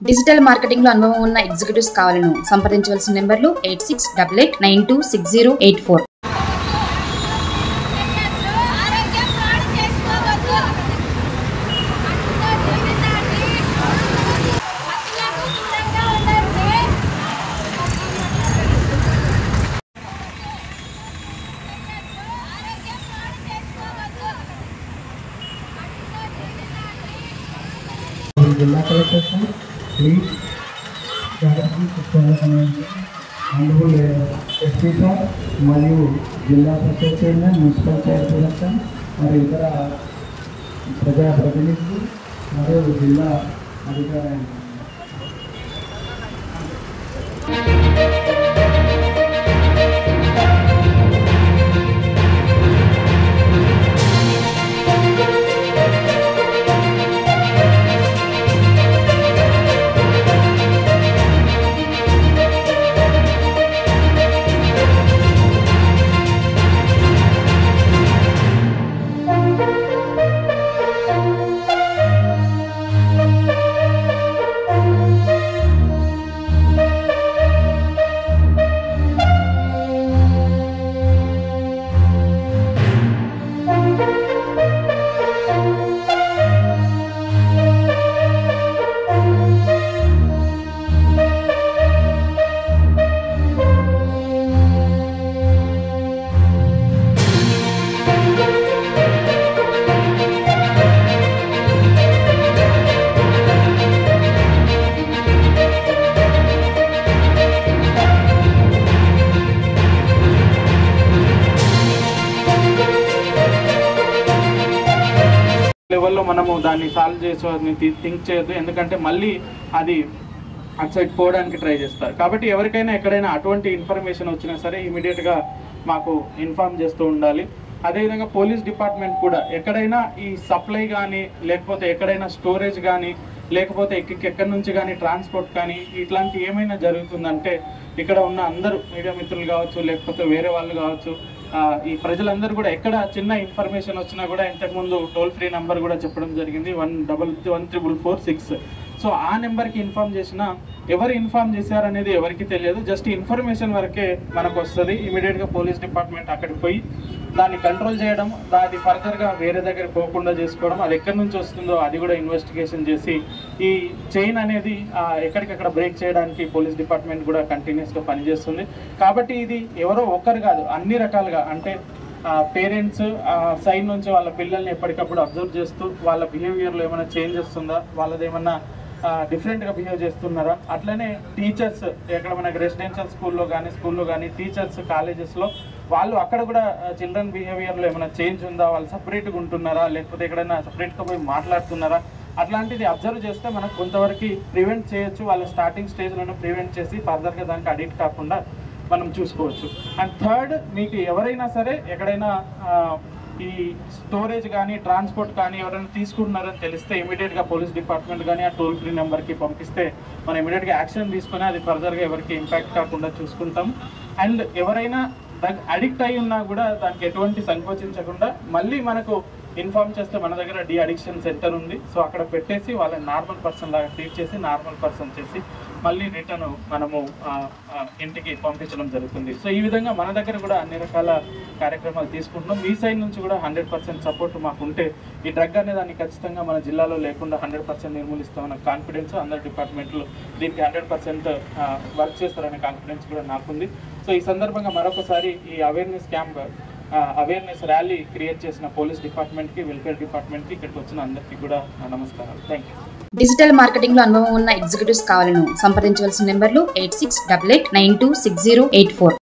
Digital marketing లో అనుభవం ఉన్న ఎగ్జిక్యూటివ్స్ కావాలను సంప్రదించవలసిన నెంబర్లు 8688926084. జిల్లా collector sir, please honourable SP sir మరియు జిల్లా పరిషత్ చైర్మన్, మున్సిపల్ చైర్పర్సన్ మరియు ఇతర ప్రజాప్రతినిధులు మరియు జిల్లా అధికారులు. లెవెల్లో మనము దాన్ని సాల్వ్ చేసి థింక్ చేయొద్దు, ఎందుకంటే మళ్ళీ అది అటు సైడ్ పోవడానికి ట్రై చేస్తారు. కాబట్టి ఎవరికైనా ఎక్కడైనా అటువంటి ఇన్ఫర్మేషన్ వచ్చినా సరే ఇమీడియట్గా మాకు ఇన్ఫార్మ్ చేస్తూ ఉండాలి. అదేవిధంగా పోలీస్ డిపార్ట్మెంట్ కూడా ఎక్కడైనా ఈ సప్లై కానీ లేకపోతే ఎక్కడైనా స్టోరేజ్ కానీ లేకపోతే ఎక్కడి నుంచి కానీ ట్రాన్స్పోర్ట్ కానీ ఇట్లాంటి ఏమైనా జరుగుతుందంటే ఇక్కడ ఉన్న అందరూ మీడియా మిత్రులు కావచ్చు లేకపోతే వేరే వాళ్ళు కావచ్చు, ఈ ప్రజలందరూ కూడా ఎక్కడ చిన్న ఇన్ఫర్మేషన్ వచ్చినా కూడా ఇంతకుముందు టోల్ ఫ్రీ నెంబర్ కూడా చెప్పడం జరిగింది 13346. సో ఆ నెంబర్కి ఇన్ఫార్మ్ చేసినా ఎవరు ఇన్ఫార్మ్ చేశారనేది ఎవరికి తెలియదు, జస్ట్ ఇన్ఫర్మేషన్ వరకే మనకు వస్తుంది. ఇమీడియట్గా పోలీస్ డిపార్ట్మెంట్ అక్కడికి పోయి దాన్ని కంట్రోల్ చేయడం, అది ఫర్దర్గా వేరే దగ్గర పోకుండా చేసుకోవడం, అది ఎక్కడి నుంచి వస్తుందో అది కూడా ఇన్వెస్టిగేషన్ చేసి ఈ చైన్ అనేది ఎక్కడికక్కడ బ్రేక్ చేయడానికి పోలీస్ డిపార్ట్మెంట్ కూడా కంటిన్యూస్గా పనిచేస్తుంది. కాబట్టి ఇది ఎవరో ఒక్కరు కాదు, అన్ని రకాలుగా అంటే పేరెంట్స్ సైడ్ నుంచి వాళ్ళ పిల్లల్ని ఎప్పటికప్పుడు అబ్జర్వ్ చేస్తూ వాళ్ళ బిహేవియర్లో ఏమైనా చేంజ్ వస్తుందా, వాళ్ళది ఏమన్నా డిఫరెంట్గా బిహేవ్ చేస్తున్నారా, అట్లనే టీచర్స్ ఎక్కడ మనకి రెసిడెన్షియల్ స్కూల్లో కానీ టీచర్స్ కాలేజెస్లో వాళ్ళు అక్కడ కూడా చిల్డ్రన్ బిహేవియర్లో ఏమైనా చేంజ్ ఉందా, వాళ్ళు సపరేట్గా ఉంటున్నారా లేకపోతే ఎక్కడైనా సపరేట్గా పోయి మాట్లాడుతున్నారా, అట్లాంటిది అబ్జర్వ్ చేస్తే మనకు కొంతవరకు ప్రివెంట్ చేయొచ్చు. వాళ్ళ స్టార్టింగ్ స్టేజ్లోనే ప్రివెంట్ చేసి ఫర్దర్గా దానికి అడిక్ట్ కాకుండా మనం చూసుకోవచ్చు. అండ్ థర్డ్, మీకు ఎవరైనా సరే ఎక్కడైనా ఈ స్టోరేజ్ కానీ ట్రాన్స్పోర్ట్ కానీ ఎవరైనా తీసుకుంటున్నారని తెలిస్తే ఇమీడియట్గా పోలీస్ డిపార్ట్మెంట్ కానీ ఆ టోల్ ఫ్రీ నెంబర్కి పంపిస్తే మనం ఇమీడియట్గా యాక్షన్ తీసుకుని అది ఫర్దర్గా ఎవరికి ఇంపాక్ట్ కాకుండా చూసుకుంటాం. అండ్ ఎవరైనా దానికి అడిక్ట్ అయి ఉన్నా కూడా దానికి ఎటువంటి సంకోచించకుండా మళ్ళీ మనకు ఇన్ఫార్మ్ చేస్తే మన దగ్గర డి అడిక్షన్ సెంటర్ ఉంది. సో అక్కడ పెట్టేసి వాళ్ళని నార్మల్ పర్సన్ లాగా ట్రీట్ చేసి నార్మల్ పర్సన్ చేసి మళ్ళీ రిటర్న్ మనము ఇంటికి పంపించడం జరుగుతుంది. సో ఈ విధంగా మన దగ్గర కూడా అన్ని రకాల కార్యక్రమాలు తీసుకుంటున్నాం. మీ సైడ్ నుంచి కూడా 100% సపోర్ట్ మాకు ఉంటే ఈ డ్రగ్ అనే దాన్ని ఖచ్చితంగా మన జిల్లాలో లేకుండా 100% నిర్మూలిస్తామన్న కాన్ఫిడెన్స్ అందరు డిపార్ట్మెంట్లు దీనికి 100% వర్క్ చేస్తారనే కాన్ఫిడెన్స్ కూడా నాకుంది. సో ఈ సందర్భంగా మరొకసారి ఈ అవేర్నెస్ ర్యాలీ క్రియేట్ చేసిన పోలీస్ డిపార్ట్మెంట్కి, వెల్ఫేర్ డిపార్ట్మెంట్కి, ఇక్కడికి వచ్చిన అందరికీ కూడా నమస్కారాలు. Thank you. డిజిటల్ మార్కెటింగ్ లో అనుభవం ఉన్న ఎగ్జిక్యూటివ్స్ కావాలను సంప్రదించవలసిన నెంబర్లు 8688926084.